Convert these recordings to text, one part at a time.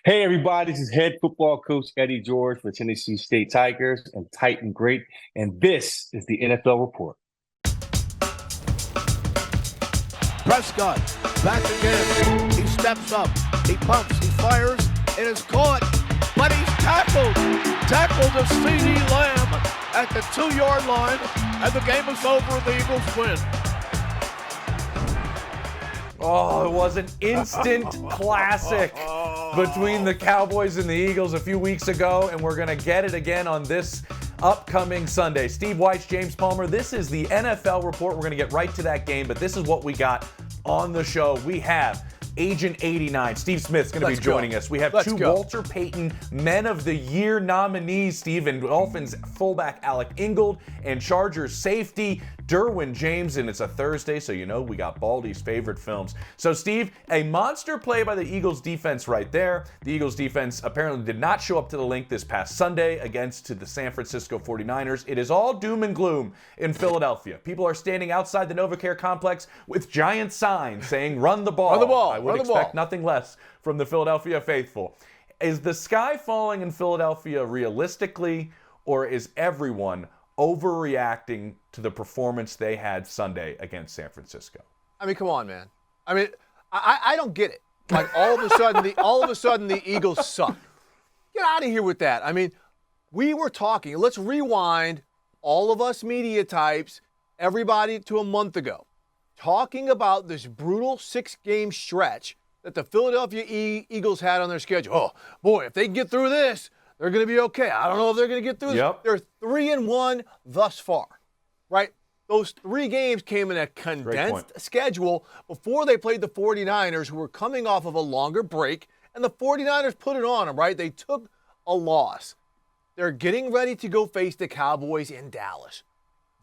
Hey, everybody, this is head football coach Eddie George for Tennessee State Tigers and Titan Great, and this is the NFL Report. Prescott, back again. He steps up, he pumps, he fires, it is caught, but he's tackled. Tackled to C.D. Lamb at the 2-yard line, and the game is over and the Eagles win. Oh, it was an instant classic between the Cowboys and the Eagles a few weeks ago, and we're going to get it again on this upcoming Sunday. Steve Weitz, James Palmer, this is the NFL Report. We're going to get right to that game, but this is what we got on the show. We have Agent 89, Steve Smith's going to be joining us. We have Walter Payton Men of the Year nominees, Steve, and Dolphins fullback Alec Ingold, and Chargers safety Derwin James, and it's a Thursday, so you know we got Baldis' favorite films. So, Steve, a monster play by the Eagles defense right there. The Eagles defense apparently did not show up to the link this past Sunday against the San Francisco 49ers. It is all doom and gloom in Philadelphia. People are standing outside the NovaCare complex with giant signs saying, "Run the ball." Run the ball. I would expect nothing less from the Philadelphia faithful. Is the sky falling in Philadelphia realistically, or is everyone overreacting to the performance they had Sunday against San Francisco? I mean, come on, man. I mean, I don't get it. Like all of a sudden the Eagles suck. Get out of here with that. I mean, we were talking. Let's rewind, all of us media types, everybody, to a month ago, talking about this brutal 6-game stretch that the Philadelphia Eagles had on their schedule. Oh boy, if they can get through this, they're going to be okay. I don't know if they're going to get through this. Yep. They're 3-1 thus far, right? Those 3 games came in a condensed schedule before they played the 49ers, who were coming off of a longer break, and the 49ers put it on them, right? They took a loss. They're getting ready to go face the Cowboys in Dallas.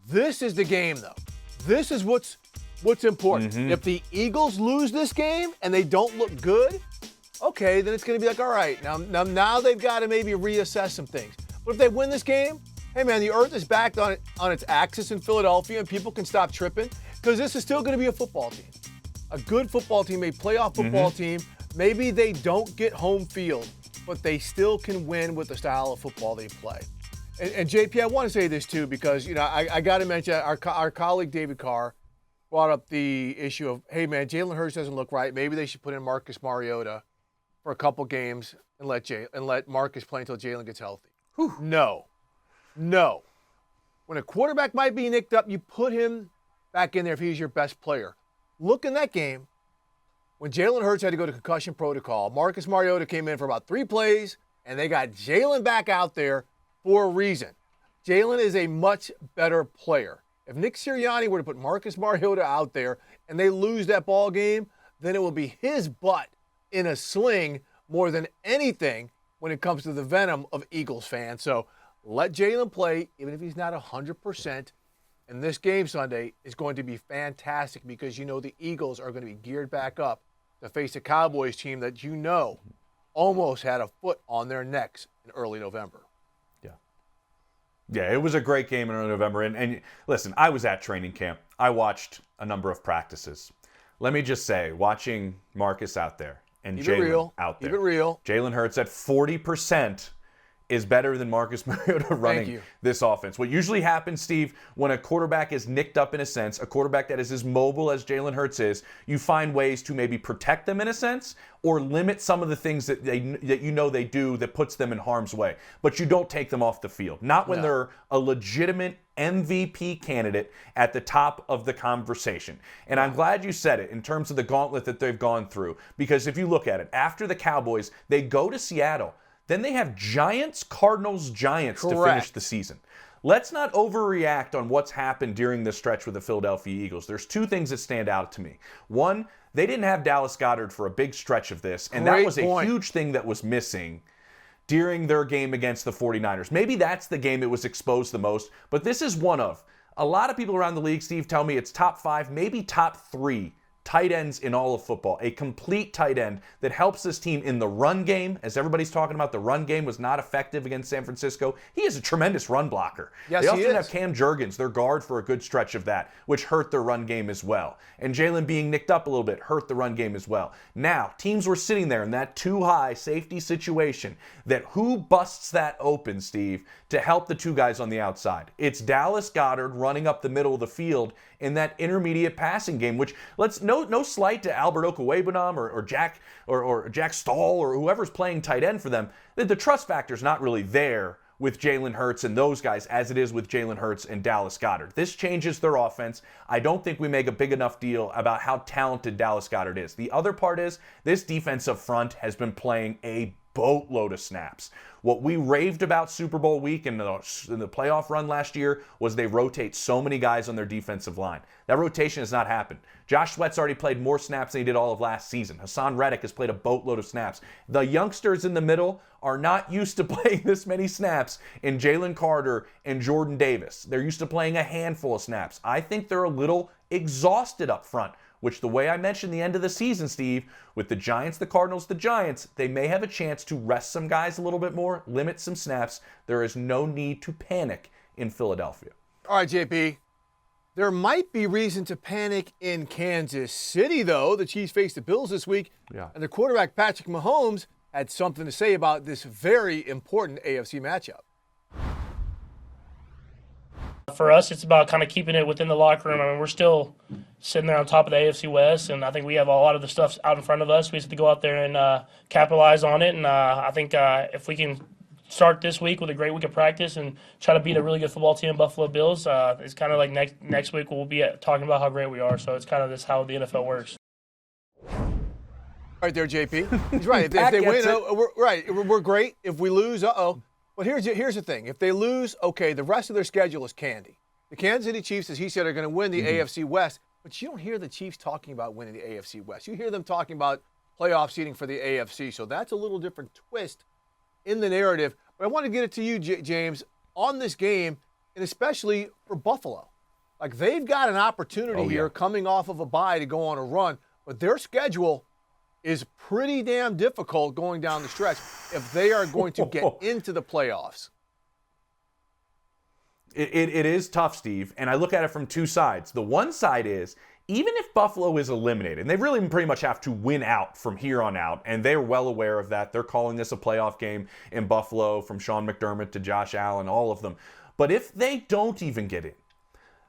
This is the game, though. This is what's important. If the Eagles lose this game and they don't look good, okay, then it's going to be like, all right, now they've got to maybe reassess some things. But if they win this game, hey, man, the earth is back on its axis in Philadelphia, and people can stop tripping, because this is still going to be a football team. A good football team, a playoff football team. Maybe they don't get home field, but they still can win with the style of football they play. And JP, I want to say this, too, because, you know, I got to mention our colleague David Carr brought up the issue of, hey, man, Jalen Hurts doesn't look right. Maybe they should put in Marcus Mariota for a couple games and let Marcus play until Jalen gets healthy. Whew. No. When a quarterback might be nicked up, you put him back in there if he's your best player. Look in that game. When Jalen Hurts had to go to concussion protocol, Marcus Mariota came in for about 3 plays, and they got Jalen back out there for a reason. Jalen is a much better player. If Nick Sirianni were to put Marcus Mariota out there and they lose that ball game, then it will be his butt in a sling more than anything when it comes to the venom of Eagles fans. So let Jalen play, even if he's not 100%. And this game Sunday is going to be fantastic, because you know the Eagles are going to be geared back up to face a Cowboys team that you know almost had a foot on their necks in early November. Yeah, it was a great game in early November. And listen, I was at training camp. I watched a number of practices. Let me just say, watching Marcus out there and Jalen out there. Keep it real. Jalen Hurts at 40% is better than Marcus Mariota running this offense. What usually happens, Steve, when a quarterback is nicked up in a sense, a quarterback that is as mobile as Jalen Hurts is, you find ways to maybe protect them in a sense, or limit some of the things that you know they do that puts them in harm's way. But you don't take them off the field. Not when they're a legitimate MVP candidate at the top of the conversation. And I'm glad you said it in terms of the gauntlet that they've gone through. Because if you look at it, after the Cowboys, they go to Seattle. Then they have Giants, Cardinals, Giants to finish the season. Let's not overreact on what's happened during this stretch with the Philadelphia Eagles. There's 2 things that stand out to me. One, they didn't have Dallas Goedert for a big stretch of this, and that was a huge thing that was missing during their game against the 49ers. Maybe that's the game it was exposed the most, but this is one of. A lot of people around the league, Steve, tell me it's top 5, maybe top 3 tight ends in all of football, a complete tight end that helps this team in the run game. As everybody's talking about, the run game was not effective against San Francisco. He is a tremendous run blocker. Yes, they also he didn't is. have Cam Jurgens, their guard, for a good stretch of that, which hurt their run game as well. And Jalen being nicked up a little bit hurt the run game as well. Now, teams were sitting there in that too high safety situation that who busts that open, Steve, to help the two guys on the outside? It's Dallas Goedert running up the middle of the field in that intermediate passing game, which no slight to Albert Okwuegbunam or Jack Stahl or whoever's playing tight end for them. The trust factor is not really there with Jalen Hurts and those guys as it is with Jalen Hurts and Dallas Goedert. This changes their offense. I don't think we make a big enough deal about how talented Dallas Goedert is. The other part is this defensive front has been playing a boatload of snaps. What we raved about Super Bowl week and the playoff run last year was they rotate so many guys on their defensive line. That rotation has not happened. Josh Sweat's already played more snaps than he did all of last season. Hassan Reddick has played a boatload of snaps. The youngsters in the middle are not used to playing this many snaps in Jalen Carter and Jordan Davis. They're used to playing a handful of snaps. I think they're a little exhausted up front, which the way I mentioned the end of the season, Steve, with the Giants, the Cardinals, the Giants, they may have a chance to rest some guys a little bit more, limit some snaps. There is no need to panic in Philadelphia. All right, JP. There might be reason to panic in Kansas City, though. The Chiefs faced the Bills this week, and their quarterback, Patrick Mahomes, had something to say about this very important AFC matchup. For us, it's about kind of keeping it within the locker room. I mean, we're still sitting there on top of the AFC West, and I think we have a lot of the stuff out in front of us. We just have to go out there and capitalize on it. And I think if we can start this week with a great week of practice and try to beat a really good football team, Buffalo Bills, it's kind of like next week we'll be talking about how great we are. So it's kind of this how the NFL works. Right there, JP. He's right. If they win, we're great. If we lose, But here's the thing. If they lose, okay, the rest of their schedule is candy. The Kansas City Chiefs, as he said, are going to win the AFC West, but you don't hear the Chiefs talking about winning the AFC West. You hear them talking about playoff seeding for the AFC, so that's a little different twist in the narrative. But I want to get it to you, James, on this game, and especially for Buffalo. Like, they've got an opportunity here coming off of a bye to go on a run, but their schedule is pretty damn difficult going down the stretch if they are going to get into the playoffs. It is tough, Steve, and I look at it from two sides. The one side is, even if Buffalo is eliminated, and they really pretty much have to win out from here on out, and they're well aware of that. They're calling this a playoff game in Buffalo, from Sean McDermott to Josh Allen, all of them. But if they don't even get in,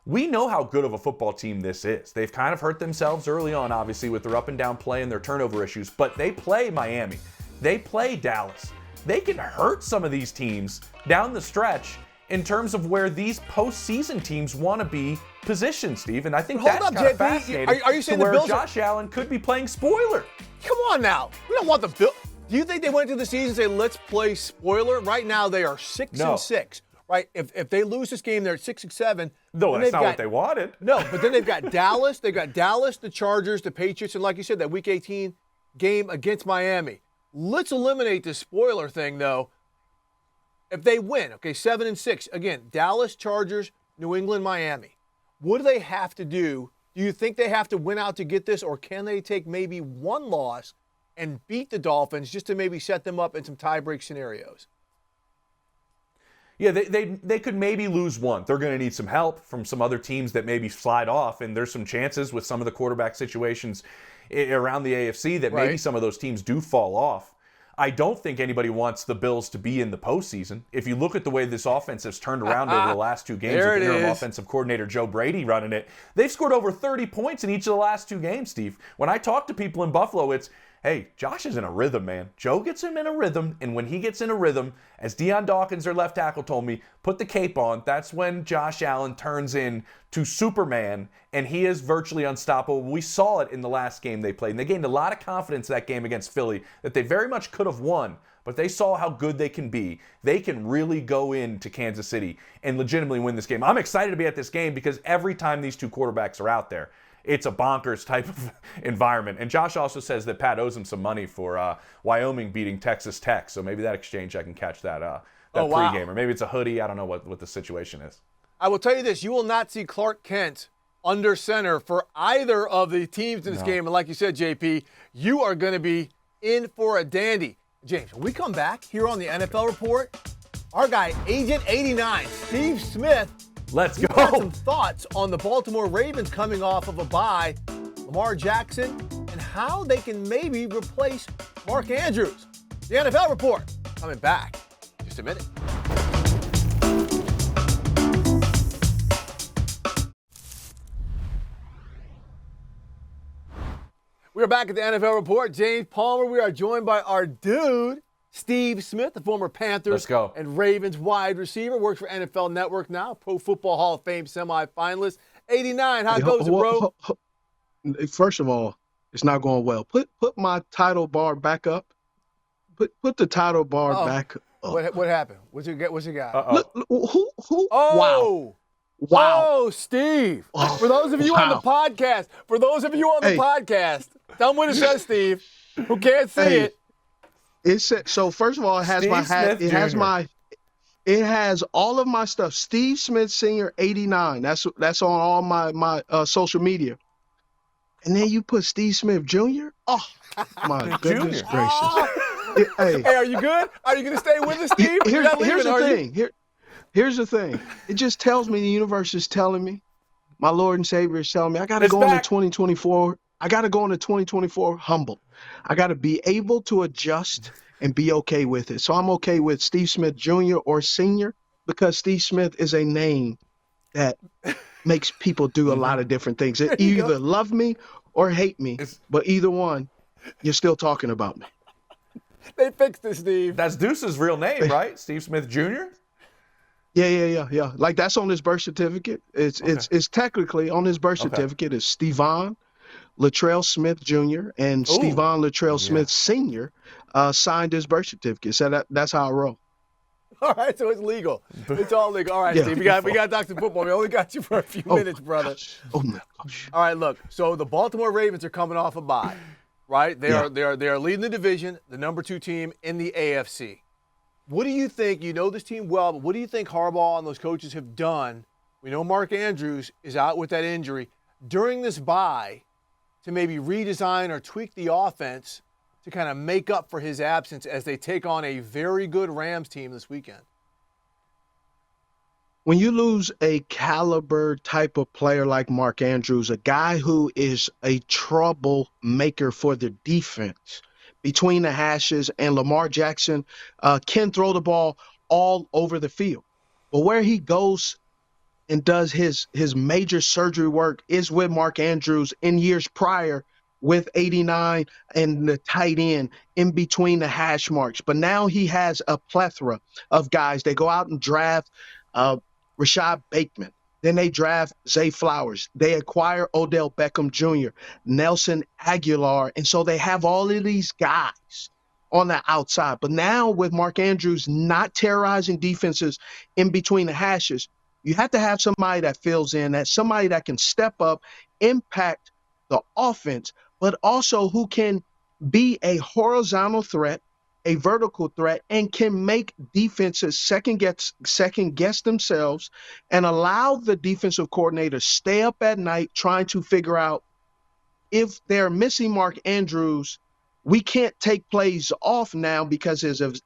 we know how good of a football team this is. They've kind of hurt themselves early on, obviously, with their up and down play and their turnover issues, but they play Miami. They play Dallas. They can hurt some of these teams down the stretch in terms of where these postseason teams want to be positioned, Steve. And I think that's kind of fascinating. Are you saying to the where Bills Josh Allen could be playing spoiler? Come on now. We don't want the Bills. Do you think they went into the season and say, let's play spoiler? Right now, they are 6-6. Right? If they lose this game, they're at 6-7. No, that's not what they wanted. No, but then they've got Dallas. They've got Dallas, the Chargers, the Patriots, and like you said, that Week 18 game against Miami. Let's eliminate the spoiler thing, though. If they win, okay, 7-6, again, Dallas, Chargers, New England, Miami. What do they have to do? Do you think they have to win out to get this, or can they take maybe one loss and beat the Dolphins just to maybe set them up in some tie-break scenarios? Yeah, they could maybe lose one. They're going to need some help from some other teams that maybe slide off, and there's some chances with some of the quarterback situations around the AFC that maybe some of those teams do fall off. I don't think anybody wants the Bills to be in the postseason. If you look at the way this offense has turned around over the last two games with interim offensive coordinator Joe Brady running it, they've scored over 30 points in each of the last two games, Steve. When I talk to people in Buffalo, it's, hey, Josh is in a rhythm, man. Joe gets him in a rhythm, and when he gets in a rhythm, as Deion Dawkins, their left tackle, told me, put the cape on. That's when Josh Allen turns into Superman, and he is virtually unstoppable. We saw it in the last game they played, and they gained a lot of confidence that game against Philly that they very much could have won, but they saw how good they can be. They can really go into Kansas City and legitimately win this game. I'm excited to be at this game because every time these two quarterbacks are out there, it's a bonkers type of environment. And Josh also says that Pat owes him some money for Wyoming beating Texas Tech. So maybe that exchange, I can catch that pregame. Or maybe it's a hoodie. I don't know what the situation is. I will tell you this. You will not see Clark Kent under center for either of the teams in this game. And like you said, JP, you are going to be in for a dandy. James, when we come back here on the NFL Report, our guy, Agent 89, Steve Smith, let's go. Got some thoughts on the Baltimore Ravens coming off of a bye, Lamar Jackson, and how they can maybe replace Mark Andrews. The NFL Report coming back in just a minute. We are back at the NFL Report. James Palmer. We are joined by our dude, Steve Smith, the former Panthers and Ravens wide receiver. Works for NFL Network now, Pro Football Hall of Fame semifinalist. 89, how goes it, bro? First of all, it's not going well. Put my title bar back up. Put the title bar back up. What happened? What's your guy? Look, who? Oh. Wow. Oh, Steve. For those of you on the podcast, tell them what it says, Steve. Who can't see it? It said, so first of all, it has Steve my hat. Smith It has all of my stuff. Steve Smith Sr. 89. That's on all my social media. And then you put Steve Smith Jr. Oh, my goodness gracious. Hey, are you good? Are you going to stay with us, Steve? Here's the thing. It just tells me the universe is telling me, my Lord and Savior is telling me, I got to go into 2024. I got to go into 2024 humble. I got to be able to adjust and be okay with it. So I'm okay with Steve Smith Jr. or Senior because Steve Smith is a name that makes people do a lot of different things. You either love me or hate me, but either one, you're still talking about me. They fixed it, Steve. That's Deuce's real name, right? Steve Smith Jr.? Yeah. Like that's on his birth certificate. It's technically on his birth certificate. It's Stevan Latrell Smith Jr. and Stevan Latrell Smith Sr. Signed his birth certificate. So that's how I roll. All right, so it's legal. It's all legal. All right, Steve, we got Dr. Football. We only got you for a few minutes, brother. Gosh. Oh my gosh. All right, look. So the Baltimore Ravens are coming off a bye, right? They are leading the division, the number 2 team in the AFC. What do you think? You know this team well, but what do you think Harbaugh and those coaches have done? We know Mark Andrews is out with that injury during this bye to maybe redesign or tweak the offense to kind of make up for his absence as they take on a very good Rams team this weekend. When you lose a caliber type of player like Mark Andrews, a guy who is a troublemaker for the defense, between the hashes, and Lamar Jackson can throw the ball all over the field. But where he goes and does his major surgery work is with Mark Andrews in years prior with 89 and the tight end in between the hash marks. But now he has a plethora of guys. They go out and draft Rashad Bateman. Then they draft Zay Flowers. They acquire Odell Beckham Jr., Nelson Aguilar. And so they have all of these guys on the outside. But now with Mark Andrews not terrorizing defenses in between the hashes, you have to have somebody that fills in, that somebody that can step up, impact the offense, but also who can be a horizontal threat, a vertical threat, and can make defenses second guess themselves and allow the defensive coordinator stay up at night trying to figure out if they're missing Mark Andrews, we can't take plays off now because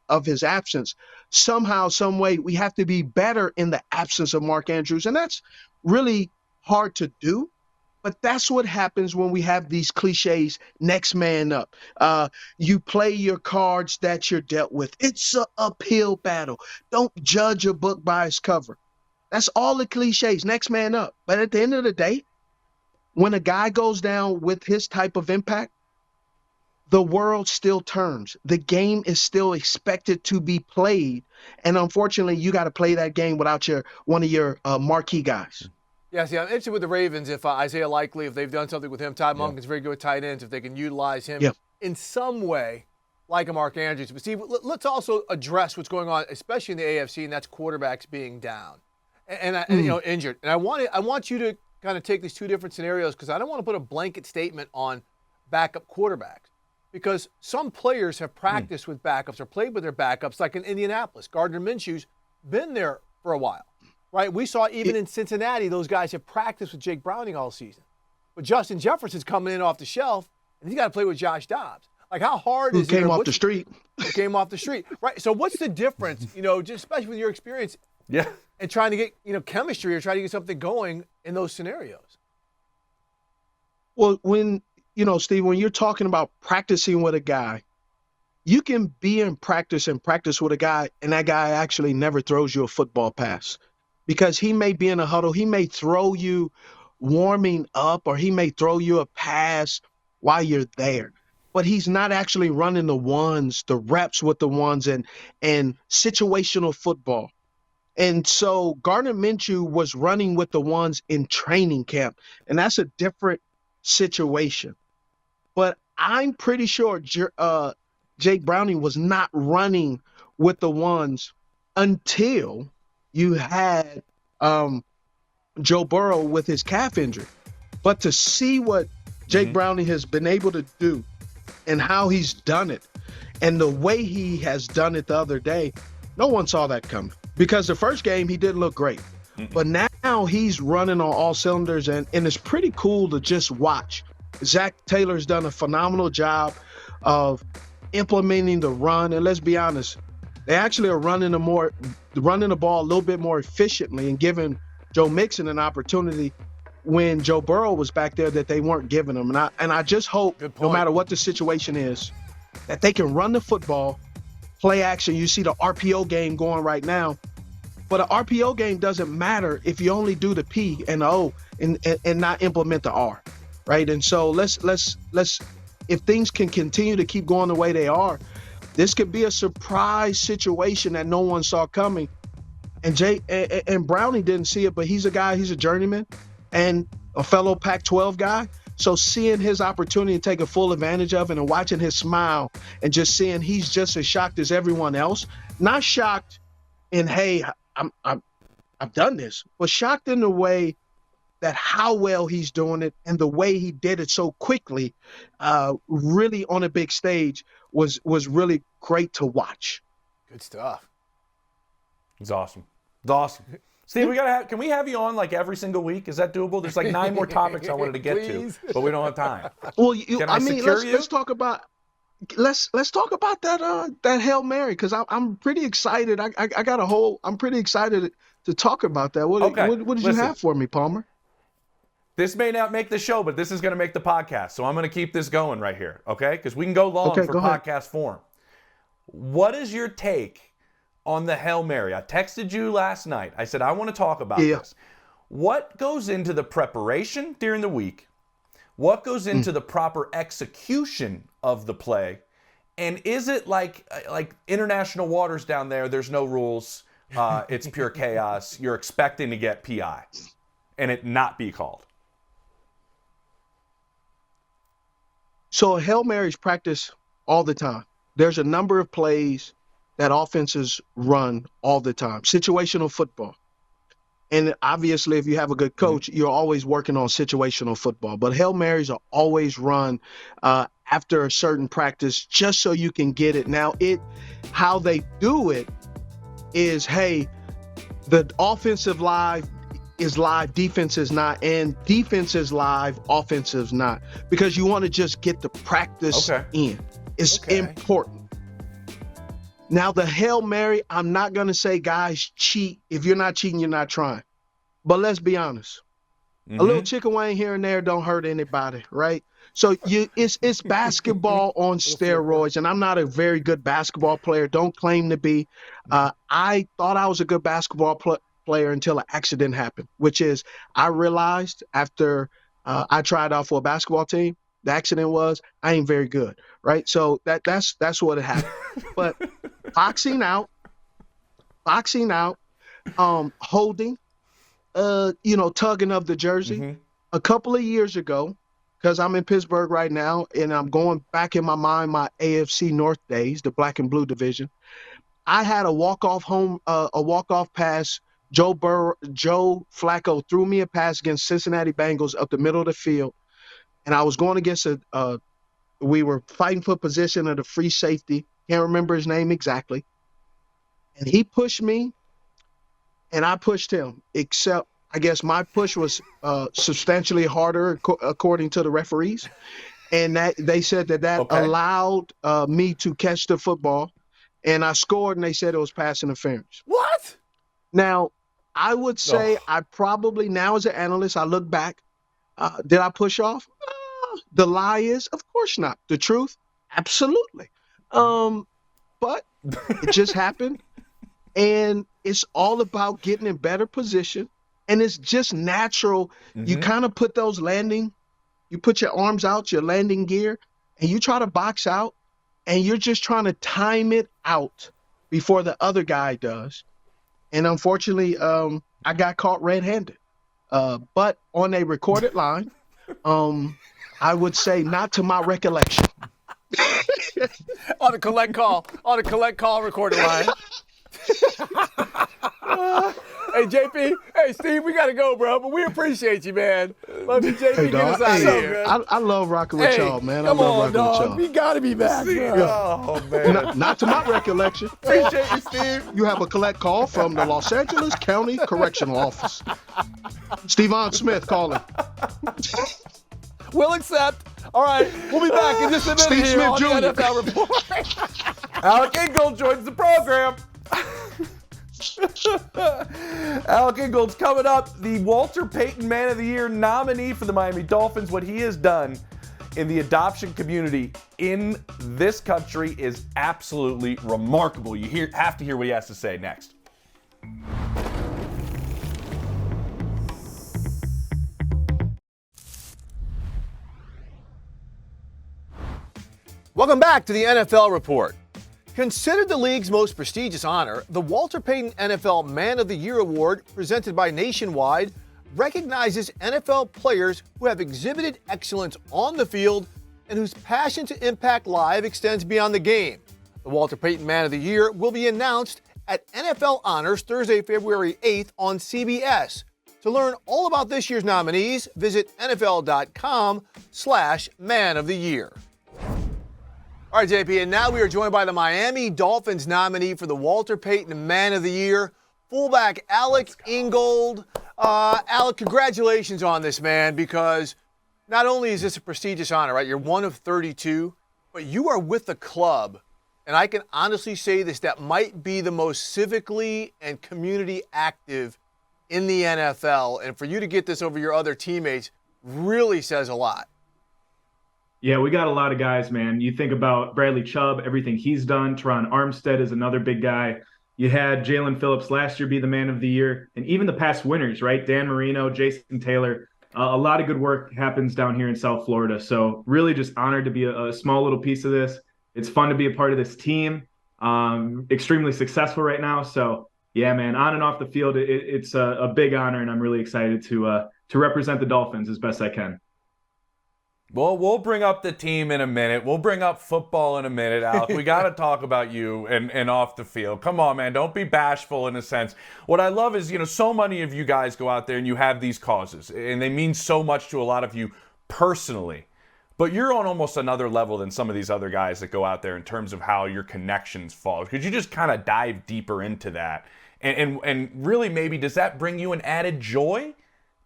of his absence. Somehow, some way, we have to be better in the absence of Mark Andrews. And that's really hard to do. But that's what happens when we have these cliches, next man up. You play your cards that you're dealt with. It's an uphill battle. Don't judge a book by its cover. That's all the cliches, next man up. But at the end of the day, when a guy goes down with his type of impact, the world still turns. The game is still expected to be played. And unfortunately, you got to play that game without one of your marquee guys. Yeah, see, I'm interested with the Ravens if Isaiah Likely, if they've done something with him. Todd Monken's very good with tight ends, if they can utilize him in some way like a Mark Andrews. But, Steve, let's also address what's going on, especially in the AFC, and that's quarterbacks being down and injured. And I want you to kind of take these two different scenarios because I don't want to put a blanket statement on backup quarterbacks because some players have practiced with backups or played with their backups, like in Indianapolis. Gardner Minshew's been there for a while. right? We saw even in Cincinnati, those guys have practiced with Jake Browning all season. But Justin Jefferson's coming in off the shelf, and he's got to play with Josh Dobbs. Like, how hard is it? Who came off the street. Who came off the street, right? So what's the difference, just especially with your experience and trying to get, chemistry or trying to get something going in those scenarios? Well, when, Steve, when you're talking about practicing with a guy, you can be in practice and practice with a guy, and that guy actually never throws you a football pass because he may be in a huddle. He may throw you warming up, or he may throw you a pass while you're there. But he's not actually running the reps with the ones and situational football. And so Gardner Minshew was running with the ones in training camp, and that's a different situation. But I'm pretty sure Jake Browning was not running with the ones until you had Joe Burrow with his calf injury. But to see what Jake Browning has been able to do and how he's done it and the way he has done it the other day, no one saw that coming. Because the first game, he didn't look great. But now he's running on all cylinders, and it's pretty cool to just watch. Zach Taylor's done a phenomenal job of implementing the run. And let's be honest, they actually are running the ball a little bit more efficiently and giving Joe Mixon an opportunity when Joe Burrow was back there that they weren't giving him. And I just hope, no matter what the situation is, that they can run the football, play action. You see the RPO game going right now. But an RPO game doesn't matter if you only do the P and the O and not implement the R, right? And so let's if things can continue to keep going the way they are, this could be a surprise situation that no one saw coming. And Browning didn't see it, but he's a journeyman and a fellow Pac-12 guy. So seeing his opportunity to take a full advantage of it and watching his smile and just seeing he's just as shocked as everyone else, not shocked in, hey, I've done this, but shocked in the way that how well he's doing it and the way he did it so quickly, really on a big stage was really great to watch. Good stuff. It's awesome. Steve, can we have you on like every single week? Is that doable? There's like 9 more topics I wanted to get to, but we don't have time. Well, let's talk about that Hail Mary, because I'm pretty excited. I'm pretty excited to talk about that. What did you have for me, Palmer? This may not make the show, but this is going to make the podcast. So I'm going to keep this going right here, okay? Because we can go long for podcast form. What is your take on the Hail Mary? I texted you last night. I said, I want to talk about this. What goes into the preparation during the week? What goes into the proper execution of the play? And is it like international waters down there? There's no rules. It's pure chaos. You're expecting to get PI and it not be called. So Hail Mary's practice all the time. There's a number of plays that offenses run all the time. Situational football. And obviously, if you have a good coach, you're always working on situational football. But Hail Marys are always run after a certain practice just so you can get it. Now, how they do it is, hey, the offensive live is live, defense is not, and defense is live, offense is not. Because you want to just get the practice in. It's important. Now, the Hail Mary, I'm not going to say guys cheat. If you're not cheating, you're not trying. But let's be honest. A little chicken wing here and there don't hurt anybody, right? So it's basketball on steroids, and I'm not a very good basketball player. Don't claim to be. I thought I was a good basketball player until an accident happened, which is I realized after I tried out for a basketball team, the accident was I ain't very good, right? So that's what it happened. But boxing out, holding, tugging of the jersey. A couple of years ago, because I'm in Pittsburgh right now, and I'm going back in my mind my AFC North days, the black and blue division. I had a walk-off pass. Joe Flacco threw me a pass against Cincinnati Bengals up the middle of the field, and I was going against we were fighting for position of the free safety. Can't remember his name exactly. And he pushed me, and I pushed him, except I guess my push was substantially harder according to the referees. And that they said that allowed me to catch the football, and I scored, and they said it was pass interference. What? Now, I would say I probably, now as an analyst, I look back, did I push off? The lie is, of course not. The truth, absolutely. But it just happened, and it's all about getting in better position, and it's just natural. You kind of put those you put your arms out, your landing gear, and you try to box out, and you're just trying to time it out before the other guy does. And unfortunately, I got caught red-handed. But on a recorded line, I would say not to my recollection. On a collect call recorded line. Hey, JP. Hey, Steve, we got to go, bro, but we appreciate you, man. Love you, JP. Hey, get us out of here. I love rocking with y'all, man. Come I love on, rocking dog. with y'all. We got to be back, bro. Oh, man. Not to my recollection. Appreciate you, Steve. You have a collect call from the Los Angeles County Correctional Office. Stevan Smith calling. We'll accept. All right, we'll be back in just a minute Steve here Smith on Jr. the NFL Report. Alec Ingold joins the program. Alec Ingold's coming up, the Walter Payton Man of the Year nominee for the Miami Dolphins. What he has done in the adoption community in this country is absolutely remarkable. You have to hear what he has to say next. Welcome back to the NFL Report. Considered the league's most prestigious honor, the Walter Payton NFL Man of the Year Award, presented by Nationwide, recognizes NFL players who have exhibited excellence on the field and whose passion to impact lives extends beyond the game. The Walter Payton Man of the Year will be announced at NFL Honors Thursday, February 8th on CBS. To learn all about this year's nominees, visit NFL.com/Man of the Year. All right, JP, and now we are joined by the Miami Dolphins nominee for the Walter Payton Man of the Year, fullback Alec Ingold. Alec, congratulations on this, man, because not only is this a prestigious honor, right? You're one of 32, but you are with the club. And I can honestly say this, that might be the most civically and community active in the NFL. And for you to get this over your other teammates really says a lot. Yeah, we got a lot of guys, man. You think about Bradley Chubb, everything he's done. Teron Armstead is another big guy. You had Jalen Phillips last year be the Man of the Year. And even the past winners, right? Dan Marino, Jason Taylor. A lot of good work happens down here in South Florida. So really just honored to be a small little piece of this. It's fun to be a part of this team. Extremely successful right now. So, yeah, man, on and off the field, it's a big honor, and I'm really excited to represent the Dolphins as best I can. Well, we'll bring up the team in a minute. We'll bring up football in a minute, Alec. We got to talk about you and off the field. Come on, man. Don't be bashful in a sense. What I love is, so many of you guys go out there and you have these causes, and they mean so much to a lot of you personally. But you're on almost another level than some of these other guys that go out there in terms of how your connections fall. Could you just kind of dive deeper into that? And really, maybe, does that bring you an added joy,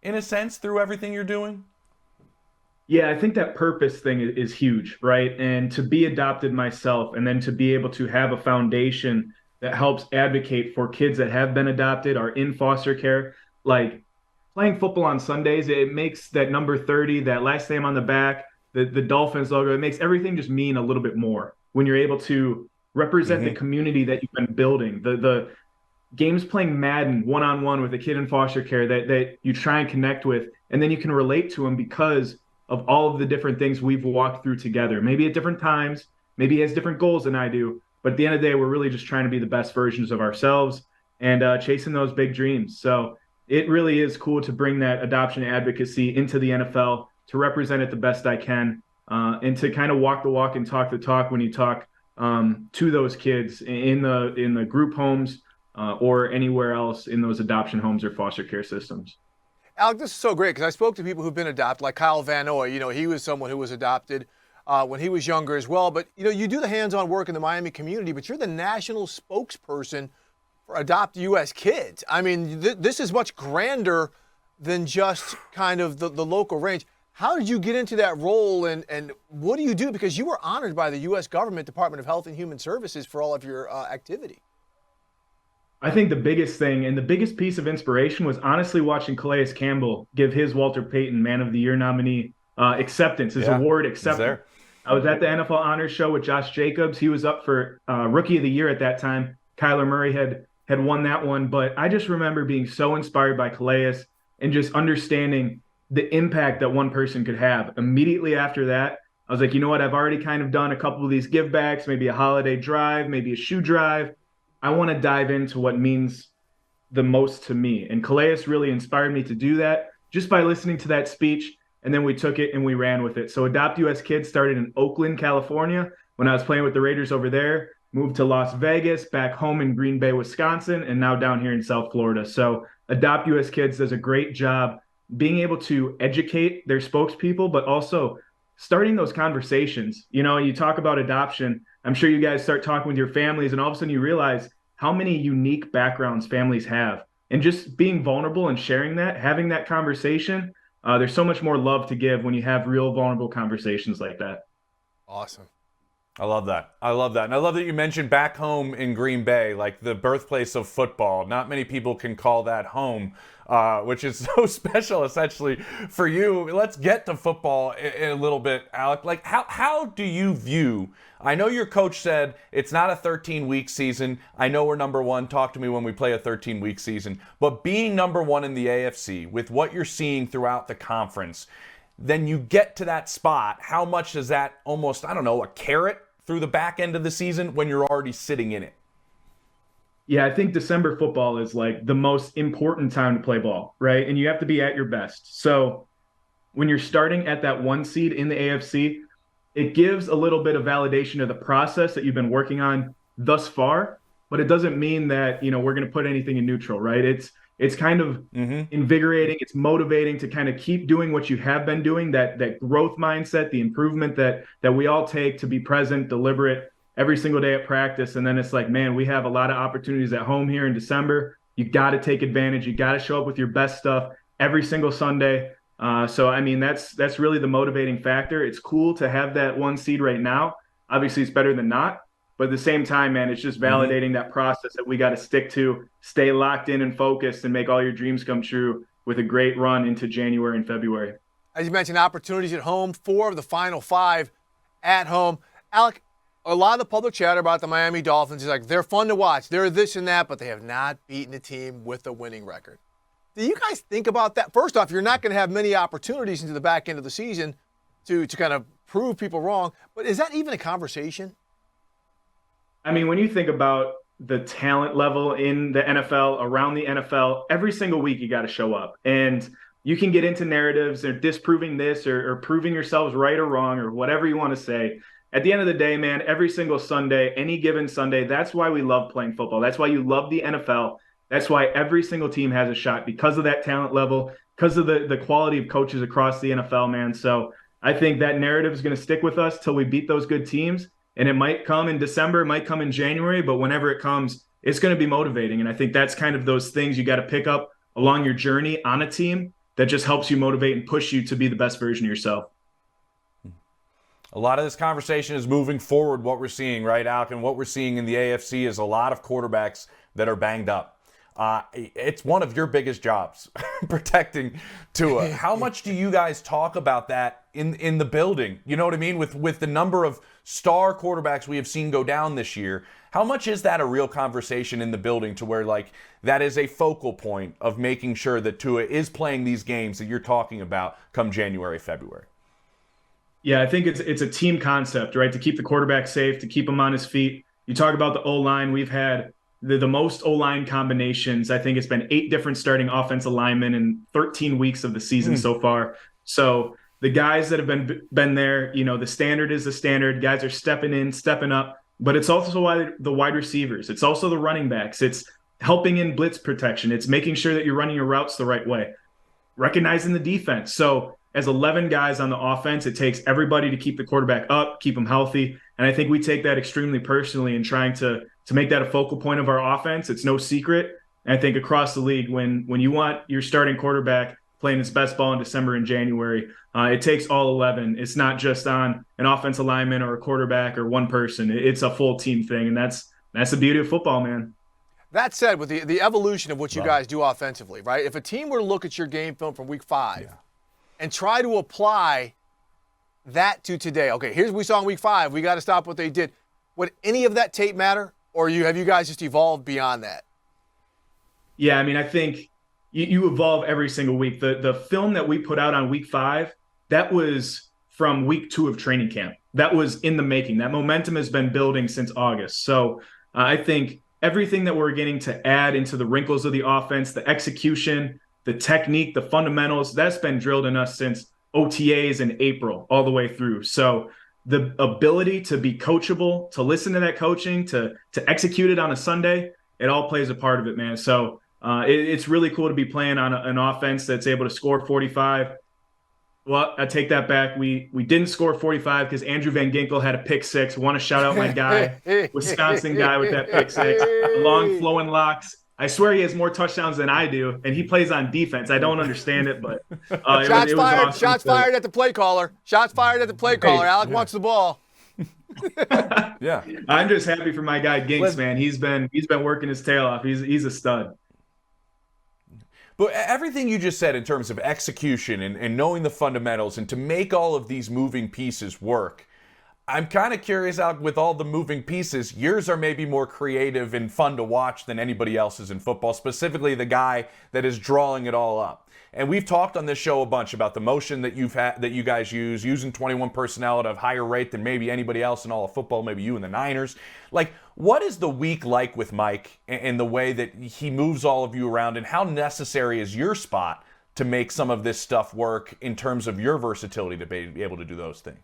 in a sense, through everything you're doing? Yeah, I think that purpose thing is huge, right? And to be adopted myself, and then to be able to have a foundation that helps advocate for kids that have been adopted, are in foster care. Like, playing football on Sundays, it makes that number 30, that last name on the back, the Dolphins logo, it makes everything just mean a little bit more when you're able to represent the community that you've been building. The games playing Madden one-on-one with a kid in foster care that you try and connect with, and then you can relate to him because of all of the different things we've walked through together, maybe at different times, maybe he has different goals than I do, but at the end of the day, we're really just trying to be the best versions of ourselves and chasing those big dreams. So it really is cool to bring that adoption advocacy into the NFL, to represent it the best I can, and to kind of walk the walk and talk the talk when you talk to those kids in the group homes or anywhere else in those adoption homes or foster care systems. Alec, this is so great because I spoke to people who've been adopted, like Kyle Van Noy. He was someone who was adopted when he was younger as well. But, you do the hands-on work in the Miami community, but you're the national spokesperson for Adopt U.S. Kids. I mean, this is much grander than just kind of the local range. How did you get into that role, and what do you do? Because you were honored by the U.S. government, Department of Health and Human Services, for all of your activity. I think the biggest thing and the biggest piece of inspiration was honestly watching Calais Campbell give his Walter Payton Man of the Year nominee acceptance, his award acceptance. I was at the NFL Honors Show with Josh Jacobs. He was up for Rookie of the Year at that time. Kyler Murray had won that one. But I just remember being so inspired by Calais and just understanding the impact that one person could have. Immediately after that, I was like, you know what? I've already kind of done a couple of these give backs, maybe a holiday drive, maybe a shoe drive. I want to dive into what means the most to me. And Calais really inspired me to do that just by listening to that speech. And then we took it and we ran with it. So Adopt US Kids started in Oakland, California, when I was playing with the Raiders over there, moved to Las Vegas, back home in Green Bay, Wisconsin, and now down here in South Florida. So Adopt US Kids does a great job being able to educate their spokespeople, but also starting those conversations. You know, you talk about adoption. I'm sure you guys start talking with your families, and all of a sudden you realize how many unique backgrounds families have. And just being vulnerable and sharing that, having that conversation, there's so much more love to give when you have real vulnerable conversations like that. Awesome. I love that. I love that. And I love that you mentioned back home in Green Bay, like the birthplace of football. Not many people can call that home, which is so special, essentially, for you. Let's get to football in a little bit, Alec. Like, how do you view, I know your coach said it's not a 13-week season. I know we're number one. Talk to me when we play a 13-week season. But being number one in the AFC, with what you're seeing throughout the conference, then you get to that spot. How much does that almost, I don't know, a carrot through the back end of the season when you're already sitting in it? Yeah, I think December football is like the most important time to play ball, right? And you have to be at your best. So when you're starting at that one seed in the AFC, it gives a little bit of validation of the process that you've been working on thus far, but it doesn't mean that, you know, we're going to put anything in neutral, right? It's kind of invigorating. It's motivating to kind of keep doing what you have been doing, that growth mindset, the improvement that we all take, to be present, deliberate every single day at practice. And then it's like, man, we have a lot of opportunities at home here in December. You got to take advantage. You got to show up with your best stuff every single Sunday. So, I mean, that's really the motivating factor. It's cool to have that one seed right now. Obviously, it's better than not. But at the same time, man, it's just validating that process that we got to stick to, stay locked in and focused, and make all your dreams come true with a great run into January and February. As you mentioned, opportunities at home, 4 of the final 5 at home. Alec, a lot of the public chatter about the Miami Dolphins is like, they're fun to watch. They're this and that, but they have not beaten a team with a winning record. Do you guys think about that? First off, you're not going to have many opportunities into the back end of the season to kind of prove people wrong, but is that even a conversation? I mean, when you think about the talent level in the NFL, around the NFL, every single week you got to show up. And you can get into narratives or disproving this or proving yourselves right or wrong or whatever you want to say. At the end of the day, man, every single Sunday, any given Sunday, that's why we love playing football. That's why you love the NFL. That's why every single team has a shot, because of that talent level, because of the quality of coaches across the NFL, man. So I think that narrative is going to stick with us till we beat those good teams. And it might come in December, it might come in January, but whenever it comes, it's going to be motivating. And I think that's kind of those things you got to pick up along your journey on a team that just helps you motivate and push you to be the best version of yourself. A lot of this conversation is moving forward, what we're seeing, right, Alec? And what we're seeing in the AFC is a lot of quarterbacks that are banged up. It's one of your biggest jobs, protecting Tua. How much do you guys talk about that in the building? You know what I mean? With the number of star quarterbacks we have seen go down this year, how much is that a real conversation in the building, to where, like, that is a focal point of making sure that Tua is playing these games that you're talking about come January, February? Yeah, I think it's a team concept, right? To keep the quarterback safe, to keep him on his feet. You talk about the O-line. We've had the most O-line combinations. I think it's been 8 different starting offensive linemen in 13 weeks of the season so far. So the guys that have been there, you know, the standard is the standard. Guys are stepping in, stepping up. But it's also the wide receivers. It's also the running backs. It's helping in blitz protection. It's making sure that you're running your routes the right way. Recognizing the defense. So as 11 guys on the offense, it takes everybody to keep the quarterback up, keep them healthy. And I think we take that extremely personally in trying to to make that a focal point of our offense. It's no secret. And I think across the league, when you want your starting quarterback playing his best ball in December and January, it takes all 11. It's not just on an offensive lineman or a quarterback or one person. It's a full team thing, and that's the beauty of football, man. That said, with the evolution of what you guys do offensively, right? If a team were to look at your game film from week 5 and try to apply that to today, okay, here's what we saw in week 5. We got to stop what they did. Would any of that tape matter, or have you guys just evolved beyond that? Yeah, I mean, I think you evolve every single week. The film that we put out on week 5, that was from week 2 of training camp. That was in the making. That momentum has been building since August. So I think everything that we're getting to add into the wrinkles of the offense, the execution, the technique, the fundamentals, that's been drilled in us since OTAs in April all the way through. So the ability to be coachable, to listen to that coaching, to execute it on a Sunday, it all plays a part of it, man. So it's really cool to be playing on an offense that's able to score 45. Well, I take that back. We didn't score 45 because Andrew Van Ginkel had a pick 6. Want to shout out my guy, Wisconsin guy with that pick 6. Long flowing locks. I swear he has more touchdowns than I do, and he plays on defense. I don't understand it, but shots it was fired. awesome. Shots fired at the play caller. Shots fired at the play caller. Alec wants the ball. Yeah, I'm just happy for my guy Ginks, man. He's been working his tail off. He's a stud. But everything you just said in terms of execution and knowing the fundamentals and to make all of these moving pieces work, I'm kind of curious out with all the moving pieces, yours are maybe more creative and fun to watch than anybody else's in football, specifically the guy that is drawing it all up. And we've talked on this show a bunch about the motion that you guys use, using 21 personnel at a higher rate than maybe anybody else in all of football, maybe you and the Niners. Like, what is the week like with Mike and the way that he moves all of you around, and how necessary is your spot to make some of this stuff work in terms of your versatility to be able to do those things?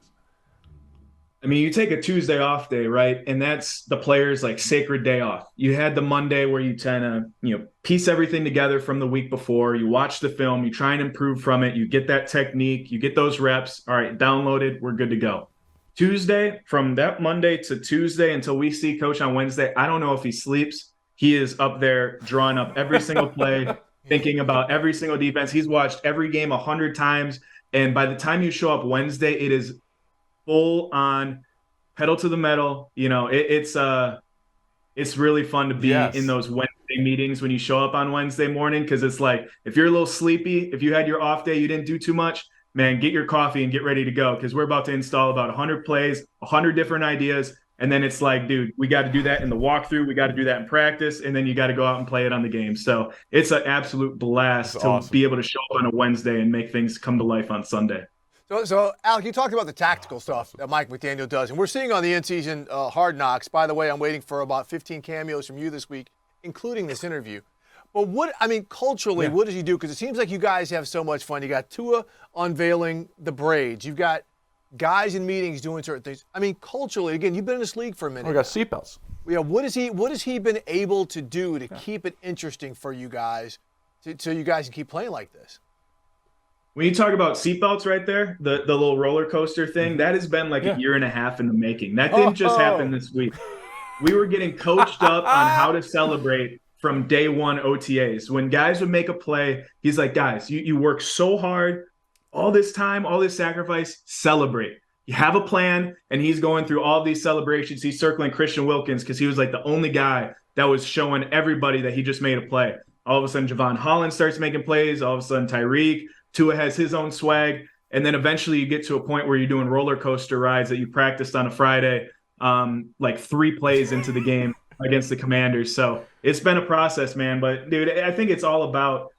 I mean, you take a Tuesday off day, right? And that's the players' like sacred day off. You had the Monday where you kind of, piece everything together from the week before. You watch the film, you try and improve from it. You get that technique, you get those reps. All right, downloaded, we're good to go. Tuesday, from that Monday to Tuesday until we see Coach on Wednesday, I don't know if he sleeps. He is up there drawing up every single play, thinking about every single defense. He's watched every game 100 times. And by the time you show up Wednesday, it is full on pedal to the metal. It's really fun to be in those Wednesday meetings when you show up on Wednesday morning, because it's like, if you're a little sleepy, if you had your off day, you didn't do too much, man, get your coffee and get ready to go, because we're about to install about 100 plays, 100 different ideas. And then it's like, dude, we got to do that in the walkthrough. We got to do that in practice. And then you got to go out and play it on the game. So it's an absolute blast to be able to show up on a Wednesday and make things come to life on Sunday. So, Alec, you talked about the tactical stuff that Mike McDaniel does, and we're seeing on the in-season Hard Knocks. By the way, I'm waiting for about 15 cameos from you this week, including this interview. But culturally, what does he do? Because it seems like you guys have so much fun. You got Tua unveiling the braids. You've got guys in meetings doing certain things. I mean, culturally, again, you've been in this league for a minute. We got seatbelts. Yeah, what has he been able to do to keep it interesting for you guys, so you guys can keep playing like this? When you talk about seatbelts right there, the little roller coaster thing, that has been like a year and a half in the making. That didn't just happen this week. We were getting coached up on how to celebrate from day one OTAs. When guys would make a play, he's like, guys, you work so hard, all this time, all this sacrifice, celebrate. You have a plan, and he's going through all these celebrations. He's circling Christian Wilkins because he was like the only guy that was showing everybody that he just made a play. All of a sudden, Javon Holland starts making plays. All of a sudden, Tyreek. Tua has his own swag, and then eventually you get to a point where you're doing roller coaster rides that you practiced on a Friday, like 3 plays into the game against the Commanders. So it's been a process, man. But, dude, I think it's all about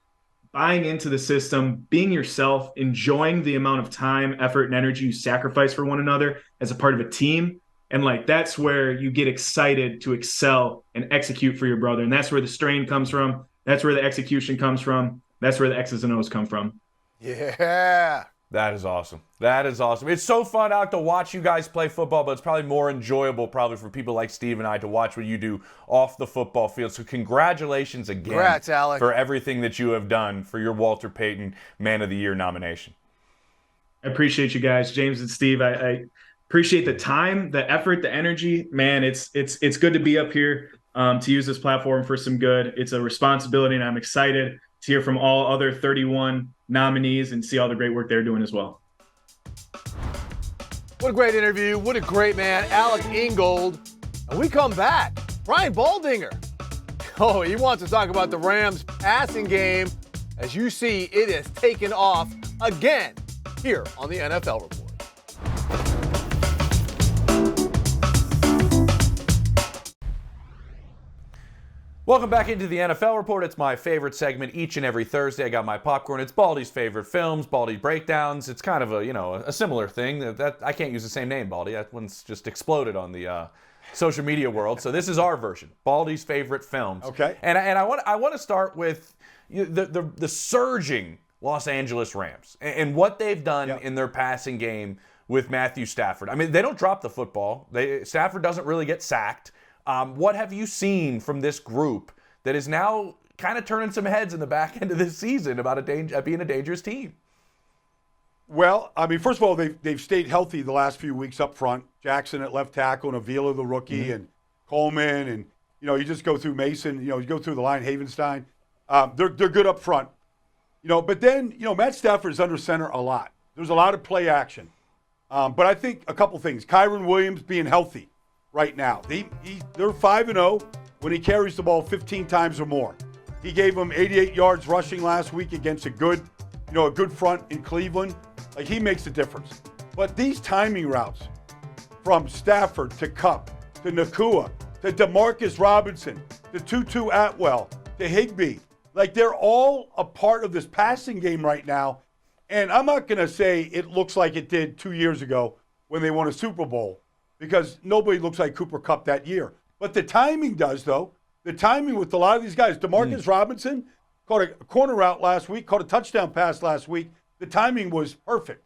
buying into the system, being yourself, enjoying the amount of time, effort, and energy you sacrifice for one another as a part of a team. And, that's where you get excited to excel and execute for your brother. And that's where the strain comes from. That's where the execution comes from. That's where the X's and O's come from. Yeah. That is awesome. That is awesome. It's so fun out to watch you guys play football, but it's probably more enjoyable for people like Steve and I to watch what you do off the football field. So congratulations again. Congrats, Alec, for everything that you have done for your Walter Payton Man of the Year nomination. I appreciate you guys, James and Steve. I appreciate the time, the effort, the energy. Man, it's good to be up here to use this platform for some good. It's a responsibility, and I'm excited to hear from all other 31 nominees and see all the great work they're doing as well. What a great interview. What a great man, Alec Ingold. And we come back, Brian Baldinger. Oh, he wants to talk about the Rams passing game. As you see, it has taken off again here on the NFL Report. Welcome back into the NFL Report. It's my favorite segment each and every Thursday. I got my popcorn. It's Baldy's favorite films, Baldy breakdowns. It's kind of a similar thing. That I can't use the same name, Baldy. That one's just exploded on the social media world. So this is our version, Baldy's favorite films. Okay. And I want to start with the surging Los Angeles Rams and what they've done in their passing game with Matthew Stafford. I mean, they don't drop the football. Stafford doesn't really get sacked. What have you seen from this group that is now kind of turning some heads in the back end of this season about being a dangerous team? Well, I mean, first of all, they've stayed healthy the last few weeks up front. Jackson at left tackle, and Avila the rookie, and Coleman, and you just go through Mason. You go through the line, Havenstein. They're good up front. But then Matt Stafford is under center a lot. There's a lot of play action. But I think a couple things. Kyron Williams being healthy right now. They're 5-0 when he carries the ball 15 times or more. He gave them 88 yards rushing last week against a good front in Cleveland. Like, he makes a difference. But these timing routes from Stafford to Kupp to Nakua to Demarcus Robinson to Tutu Atwell to Higbee, like, they're all a part of this passing game right now. And I'm not going to say it looks like it did 2 years ago when they won a Super Bowl, because nobody looks like Cooper Kupp that year. But the timing does, though. The timing with a lot of these guys. Demarcus Robinson caught a corner route last week, caught a touchdown pass last week. The timing was perfect.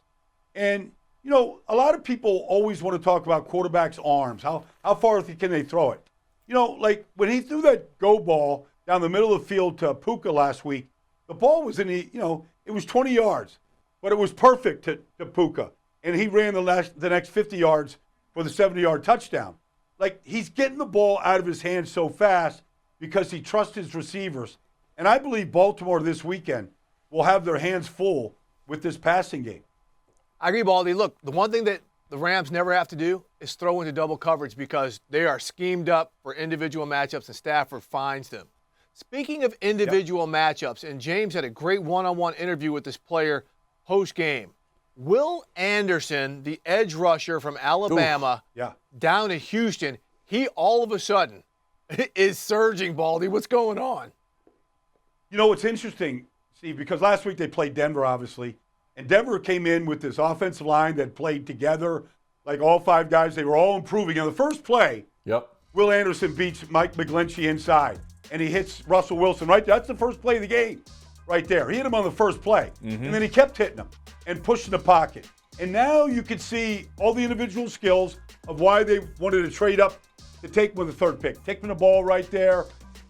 And, a lot of people always want to talk about quarterbacks' arms. How far can they throw it? Like when he threw that go ball down the middle of the field to Puka last week, the ball was it was 20 yards. But it was perfect to Puka. And he ran the next 50 yards for the 70-yard touchdown. Like, he's getting the ball out of his hands so fast because he trusts his receivers. And I believe Baltimore this weekend will have their hands full with this passing game. I agree, Baldy. Look, the one thing that the Rams never have to do is throw into double coverage because they are schemed up for individual matchups, and Stafford finds them. Speaking of individual matchups, and James had a great one-on-one interview with this player post-game. Will Anderson, the edge rusher from Alabama, down in Houston, he all of a sudden is surging, Baldy. What's going on? It's interesting, Steve, because last week they played Denver, obviously, and Denver came in with this offensive line that played together, like all five guys. They were all improving. On the first play, Will Anderson beats Mike McGlinchey inside, and he hits Russell Wilson right there. That's the first play of the game. Right there. He hit him on the first play. And then he kept hitting him and pushing the pocket. And now you can see all the individual skills of why they wanted to trade up to take him with the third pick. Taking the ball right there,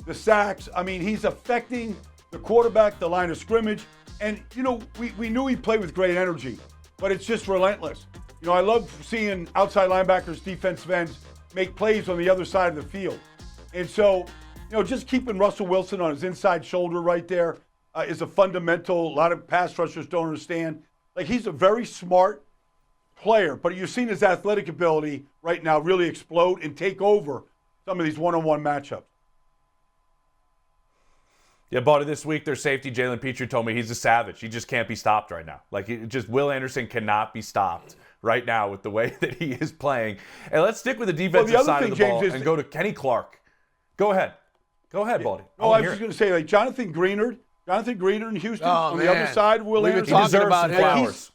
the sacks. I mean, he's affecting the quarterback, the line of scrimmage. And, we knew he played with great energy, but it's just relentless. I love seeing outside linebackers, defensive ends make plays on the other side of the field. And so, just keeping Russell Wilson on his inside shoulder right there is a fundamental. A lot of pass rushers don't understand. Like, he's a very smart player, but you've seen his athletic ability right now really explode and take over some of these one-on-one matchups. Yeah, Baldy, this week their safety, Jalen Petrie, told me he's a savage. He just can't be stopped right now. Like, Will Anderson cannot be stopped right now with the way that he is playing. And let's stick with the defensive side of the ball and go to Kenny Clark. Go ahead. Go ahead, Baldy. I was just going to say, like, Jonathan Greenard in Houston on the other side, Will Anderson. He deserves some flowers.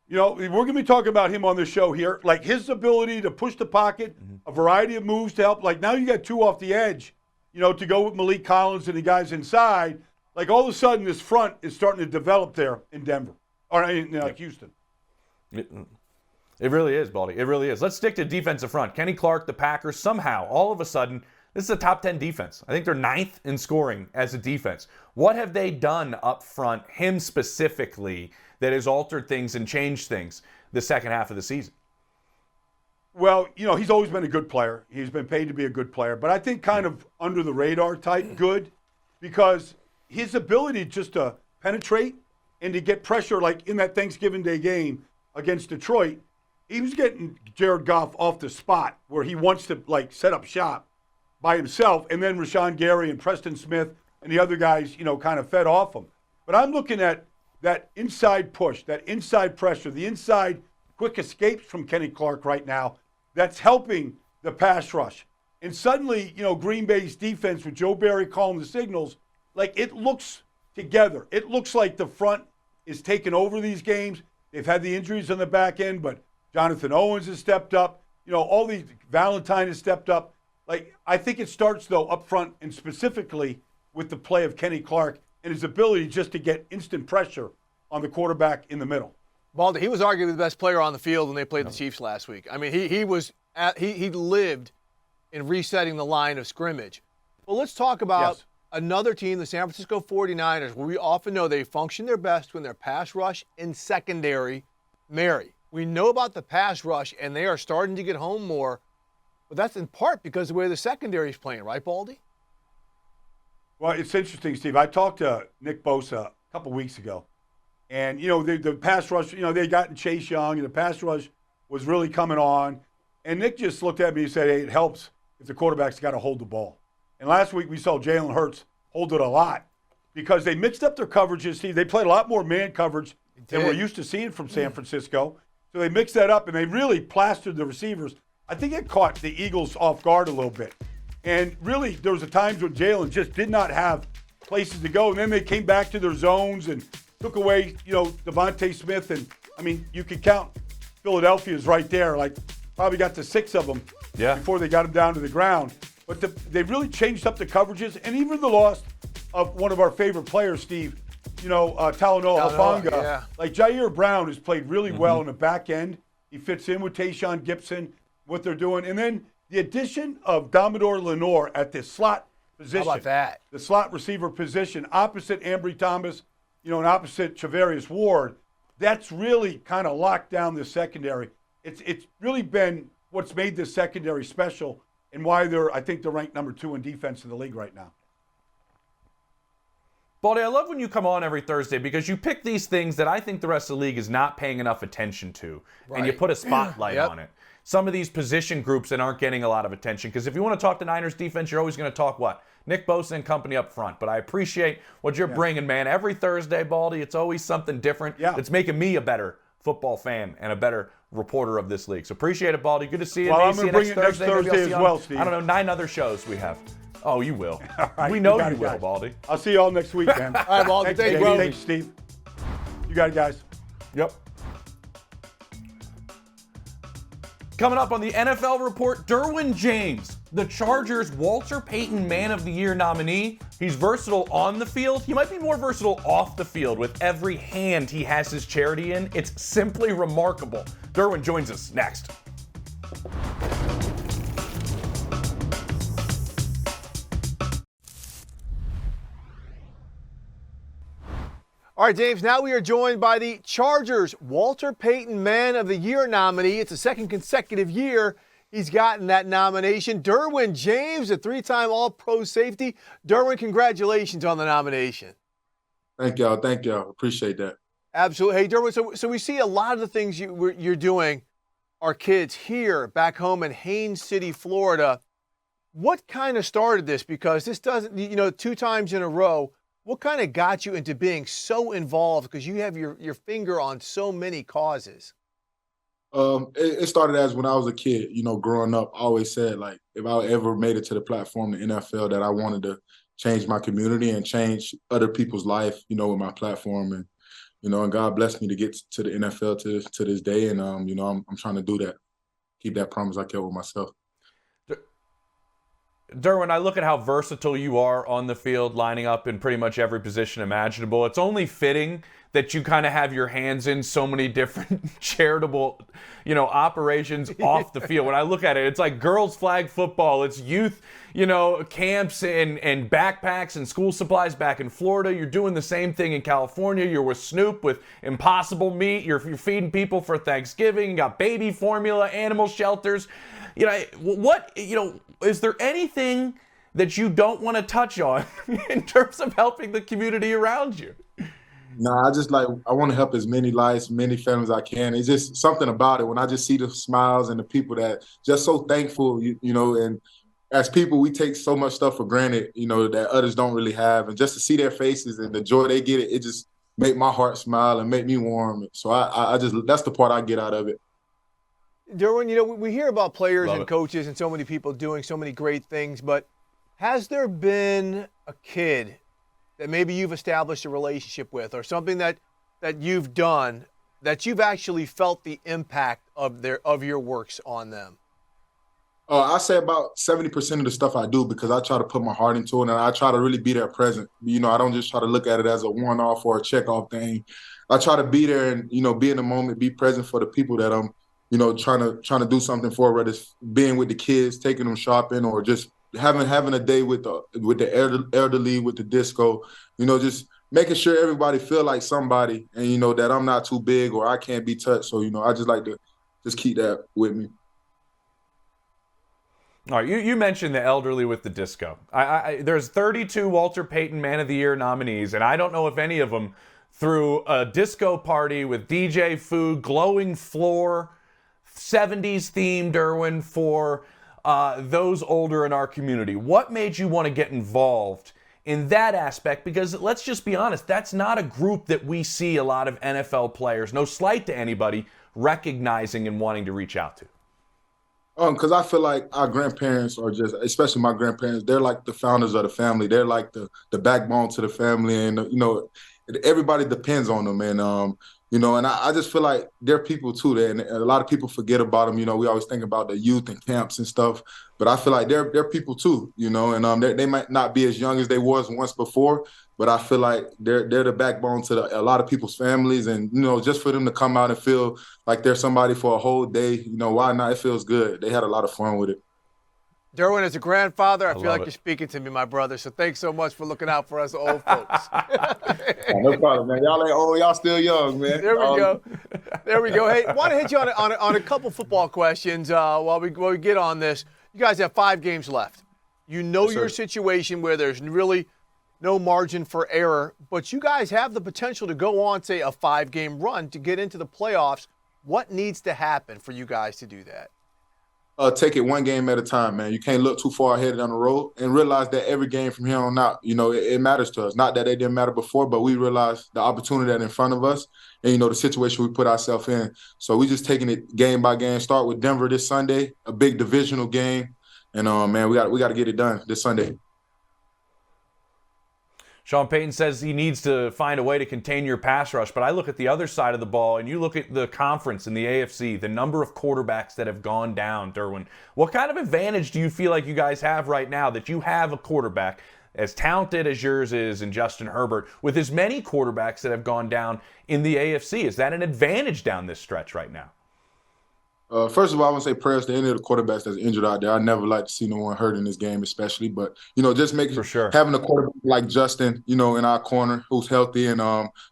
We're going to be talking about him on the show here. Like, his ability to push the pocket, a variety of moves to help. Like, now you got two off the edge, to go with Malik Collins and the guys inside. Like, all of a sudden, this front is starting to develop there in Denver or in Houston. It really is, Baldy. It really is. Let's stick to defensive front. Kenny Clark, the Packers, somehow, all of a sudden, this is a top 10 defense. I think they're 9th in scoring as a defense. What have they done up front, him specifically, that has altered things and changed things the second half of the season? Well, he's always been a good player. He's been paid to be a good player. But I think kind of under the radar type good, because his ability just to penetrate and to get pressure, like in that Thanksgiving Day game against Detroit, he was getting Jared Goff off the spot where he wants to set up shop by himself, and then Rashawn Gary and Preston Smith and the other guys, kind of fed off him. But I'm looking at that inside push, that inside pressure, the inside quick escapes from Kenny Clark right now. That's helping the pass rush. And suddenly, Green Bay's defense with Joe Barry calling the signals, it looks together. It looks like the front is taking over these games. They've had the injuries on the back end, but Jonathan Owens has stepped up. All these, Valentine has stepped up. I think it starts, though, up front and specifically with the play of Kenny Clark and his ability just to get instant pressure on the quarterback in the middle. Baldy, he was arguably the best player on the field when they played the Chiefs last week. I mean, he lived in resetting the line of scrimmage. Well, let's talk about another team, the San Francisco 49ers, where we often know they function their best when their pass rush and secondary marry. We know about the pass rush, and they are starting to get home more, but that's in part because of the way the secondary is playing, right, Baldy? Well, it's interesting, Steve. I talked to Nick Bosa a couple weeks ago, and, the pass rush, they got Chase Young, and the pass rush was really coming on. And Nick just looked at me and said, hey, it helps if the quarterback's got to hold the ball. And last week we saw Jalen Hurts hold it a lot because they mixed up their coverages, Steve. They played a lot more man coverage than we're used to seeing from San Francisco. So they mixed that up, and they really plastered the receivers. I think it caught the Eagles off guard a little bit. And really, there was a times when Jalen just did not have places to go. And then they came back to their zones and took away, Devontae Smith. And, you could count Philadelphia's right there. Probably got to 6 of them before they got him down to the ground. But they really changed up the coverages. And even the loss of one of our favorite players, Steve, Talanoa Hufanga. Jair Brown has played really well in the back end. He fits in with Tayshaun Gibson, what they're doing. And then the addition of Damador Lenore at the slot position. How about that? The slot receiver position opposite Ambry Thomas, and opposite Charvarius Ward. That's really kind of locked down the secondary. It's really been what's made this secondary special and why I think they're ranked number 2 in defense in the league right now. Baldy, I love when you come on every Thursday because you pick these things that I think the rest of the league is not paying enough attention to, and you put a spotlight on it. Some of these position groups that aren't getting a lot of attention, because if you want to talk the Niners defense, you're always going to talk what? Nick Bosa and company up front. But I appreciate what you're bringing, man. Every Thursday, Baldy, it's always something different that's making me a better football fan and a better reporter of this league. So appreciate it, Baldy. Good to see you. Well, I'm going to bring it next Thursday as well, Steve. I don't know, 9 other shows we have. Oh, you will. We know you will, Baldy. I'll see you all next week, man. All right, Baldy. Thanks, bro. Thanks, Steve. You got it, guys. Yep. Coming up on the NFL Report, Derwin James, the Chargers' Walter Payton Man of the Year nominee. He's versatile on the field. He might be more versatile off the field with every hand he has his charity in. It's simply remarkable. Derwin joins us next. All right, James, now we are joined by the Chargers' Walter Payton Man of the Year nominee. It's the second consecutive year he's gotten that nomination. Derwin James, a 3-time All-Pro safety. Derwin, congratulations on the nomination. Thank y'all. Appreciate that. Absolutely. Hey, Derwin, so we see a lot of the things you're doing are kids here back home in Haines City, Florida. What kind of started this? Because this doesn't, 2 times in a row, what kind of got you into being so involved? Because you have your finger on so many causes. It started as when I was a kid, growing up, I always said, if I ever made it to the platform, the NFL, that I wanted to change my community and change other people's life, with my platform. And God blessed me to get to the NFL to this day. And, I'm trying to do that, keep that promise I kept with myself. Derwin, I look at how versatile you are on the field, lining up in pretty much every position imaginable. It's only fitting that you kind of have your hands in so many different charitable, operations off the field. When I look at it, it's like girls flag football, it's youth, camps and backpacks and school supplies back in Florida. You're doing the same thing in California. You're with Snoop with Impossible Meat. You're feeding people for Thanksgiving. You got baby formula, animal shelters. Is there anything that you don't want to touch on in terms of helping the community around you? No, I want to help as many lives, many families I can. It's just something about it when I just see the smiles and the people that just so thankful, and as people, we take so much stuff for granted, that others don't really have. And just to see their faces and the joy they get, it just make my heart smile and make me warm. So I just, that's the part I get out of it. Derwin, we hear about players and coaches and so many people doing so many great things, but has there been a kid that maybe you've established a relationship with, or something that you've done that you've actually felt the impact of your works on them? I say about 70% of the stuff I do, because I try to put my heart into it and I try to really be there present. I don't just try to look at it as a one-off or a check-off thing. I try to be there and, be in the moment, be present for the people that I'm, trying to do something for, whether it's being with the kids, taking them shopping, or just having a day with the elderly, with the disco, just making sure everybody feel like somebody, and that I'm not too big or I can't be touched. So I just like to just keep that with me. All right, you mentioned the elderly with the disco. There's 32 Walter Payton Man of the Year nominees, and I don't know if any of them threw a disco party with DJ food, glowing floor, 70s theme, Derwin, for those older in our community. What made you want to get involved in that aspect? Because let's just be honest, that's not a group that we see a lot of NFL players, no slight to anybody, recognizing and wanting to reach out to. Because I feel like our grandparents are just, especially my grandparents, they're like the founders of the family. They're like the backbone to the family, and everybody depends on them. And and I just feel like they're people too. And a lot of people forget about them. We always think about the youth and camps and stuff, but I feel like they're people too. And they might not be as young as they was once before, but I feel like they're the backbone to a lot of people's families. And just for them to come out and feel like they're somebody for a whole day, why not? It feels good. They had a lot of fun with it. Derwin, as a grandfather, I feel like you're speaking to me, my brother. So thanks so much for looking out for us old folks. No problem, man. Y'all ain't old. Y'all still young, man. There we go. There we go. Hey, want to hit you on a couple football questions while we get on this. You guys have 5 games left. Yes, your situation where there's really no margin for error, but you guys have the potential to go on, say, a 5-game run to get into the playoffs. What needs to happen for you guys to do that? Take it one game at a time, man. You can't look too far ahead down the road, and realize that every game from here on out, it matters to us. Not that it didn't matter before, but we realize the opportunity that's in front of us and, the situation we put ourselves in. So we just taking it game by game. Start with Denver this Sunday, a big divisional game. And, man, we got to get it done this Sunday. Sean Payton says he needs to find a way to contain your pass rush, but I look at the other side of the ball, and you look at the conference in the AFC, the number of quarterbacks that have gone down, Derwin. What kind of advantage do you feel like you guys have right now that you have a quarterback as talented as yours is in Justin Herbert, with as many quarterbacks that have gone down in the AFC? Is that an advantage down this stretch right now? First of all, I want to say prayers to any of the quarterbacks that's injured out there. I never like to see no one hurt in this game, especially. But, just making having a quarterback like Justin, in our corner who's healthy. And,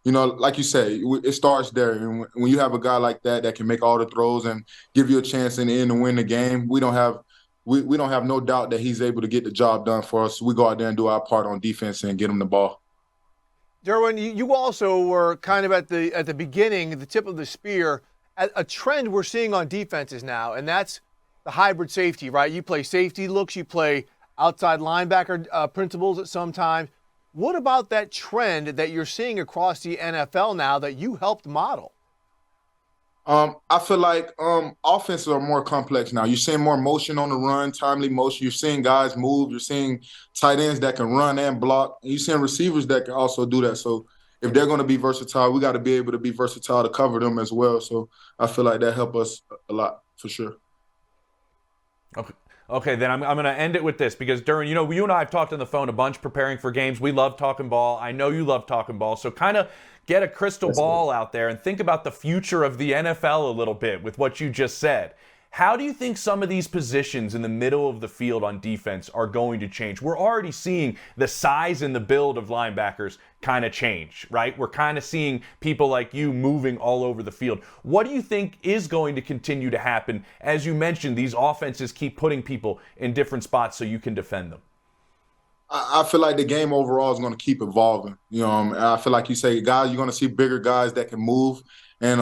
like you say, it starts there. And when you have a guy like that can make all the throws and give you a chance in the end to win the game, we don't have no doubt that he's able to get the job done for us. We go out there and do our part on defense and get him the ball. Derwin, you also were kind of at the beginning, the tip of the spear, a trend we're seeing on defenses now, and that's the hybrid safety, right? You play safety looks, you play outside linebacker principles at some times. What about that trend that you're seeing across the NFL now that you helped model? I feel like offenses are more complex now. You're seeing more motion on the run, timely motion. You're seeing guys move. You're seeing tight ends that can run and block. And you're seeing receivers that can also do that. So if they're going to be versatile, we got to be able to be versatile to cover them as well. So I feel like that helped us a lot for sure. Okay. Okay, then I'm going to end it with this because, Derwin, you and I have talked on the phone a bunch preparing for games. We love talking ball. I know you love talking ball. So kind of get a crystal ball out there and think about the future of the NFL a little bit with what you just said. How do you think some of these positions in the middle of the field on defense are going to change? We're already seeing the size and the build of linebackers kind of change, right? We're kind of seeing people like you moving all over the field. What do you think is going to continue to happen? As you mentioned, these offenses keep putting people in different spots so you can defend them. I feel like the game overall is going to keep evolving. I feel like you say, guys, you're going to see bigger guys that can move, and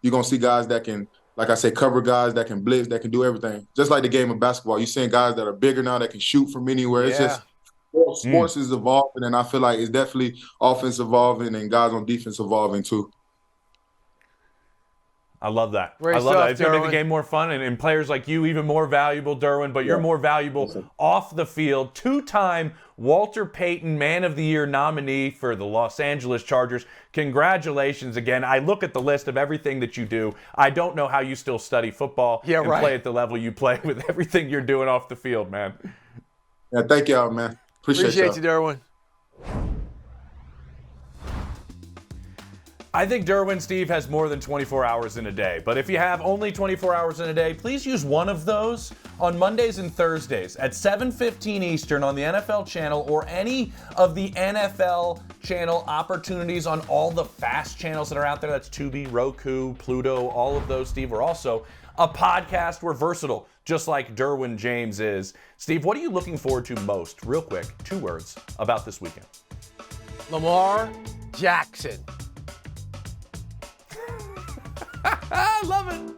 you're going to see guys that can, like I say, cover guys that can blitz, that can do everything. Just like the game of basketball, you're seeing guys that are bigger now that can shoot from anywhere. Yeah. It's just sports is evolving, and I feel like it's definitely offense evolving and guys on defense evolving too. I love that. Great I love stuff, that. It's going to make Derwin. the game more fun and players like you even more valuable, Derwin, but you're more valuable off the field. Two-time Walter Payton Man of the Year nominee for the Los Angeles Chargers. Congratulations again. I look at the list of everything that you do. I don't know how you still study football and play at the level you play with everything you're doing off the field, man. Yeah, thank y'all, man. Appreciate you, Derwin. I think Derwin, Steve, has more than 24 hours in a day. But if you have only 24 hours in a day, please use one of those on Mondays and Thursdays at 7:15 Eastern on the NFL channel or any of the NFL channel opportunities on all the fast channels that are out there. That's Tubi, Roku, Pluto, all of those, Steve. We're also a podcast. We're versatile, just like Derwin James is. Steve, what are you looking forward to most, real quick, 2 words, about this weekend? Lamar Jackson. I love it.